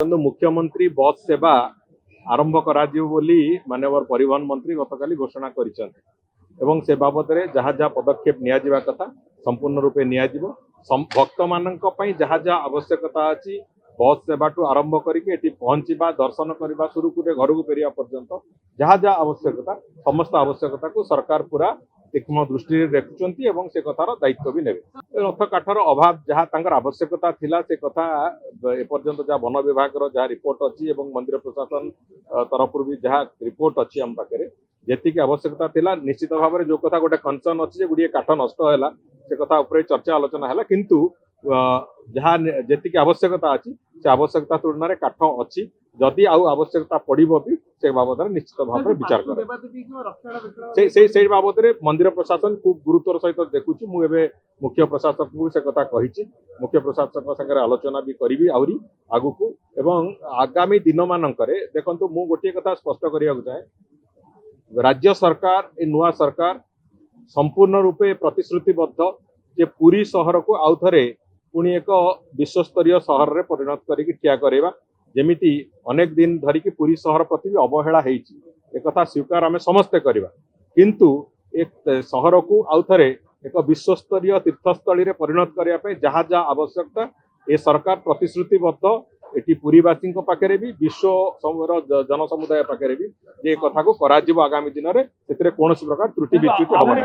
मुख्यमंत्री बस सेवा आरंभ बोली माननीय परिवहन मंत्री गतकाली घोषणा करिसें से बाबद जहाँ जहाँ पदक्षेप निया कथा संपूर्ण रूपे नियाजिबो। भक्त मानक जहाँ जहाँ आवश्यकता अच्छी बस सेवा टू आरंभ करके पहुंचा दर्शन करने शुरू करे घर को फेरिया पर्यंत जहाँ जहाँ आवश्यकता समस्त आवश्यकता को सरकार पूरा तीक्ष्ण दृष्टि देखुं से कथार दायित्व भी नेबे। रथ काठर अभाव जहाँ तांकर आवश्यकता थिला से कथा एपर्यंत जहाँ वन विभाग जहाँ रिपोर्ट अच्छी मंदिर प्रशासन तरफ भी जहाँ रिपोर्ट अच्छी आम पाखे जी आवश्यकता थिला निश्चित भाव में जो कथा गोटे कंसर्न अच्छी गुड़िए काठ नष्ट है से कथा उपर चर्चा आलोचना है किंतु जहाँ जी आवश्यकता अच्छी से आवश्यकता तुलन में काठ अच्छी जदि आउ आवश्यकता पड़ो भी से बाबद निश्चित भाव में विचार कर बाबद मंदिर प्रशासन खूब गुरुत्वर सहित देखुची मुझे मुख्य प्रशासक को से कथा कही मुख्य प्रशासक संगे आलोचना भी करी आहरी आगु को एवं आगामी दिन मानक देखो मु गोटे कथा स्पष्ट करने चाहे राज्य सरकार ए नुआ सरकार संपूर्ण रूपे प्रतिश्रुतिबद्ध जे पुरी सहर को आउ थे पुणी एक विश्वस्तरीय सहर में परिणत करके ठिया करवा जेमिति अनेक दिन धरिकी पुरी सहर प्रति भी अवहेला एक कथा स्वीकार आम समस्ते करवा किंतु एक सहर को आउ थे एक विश्वस्तरीय तीर्थस्थली में परिणत करने जहाँ जहाँ आवश्यकता ए सरकार प्रतिश्रुतिबद्ध एटी पुरीवासी पाखे भी विश्व जनसमुदाय पाखे भी ये कथा को आगामी दिन में कौन प्रकार त्रुटि विच्युति हम।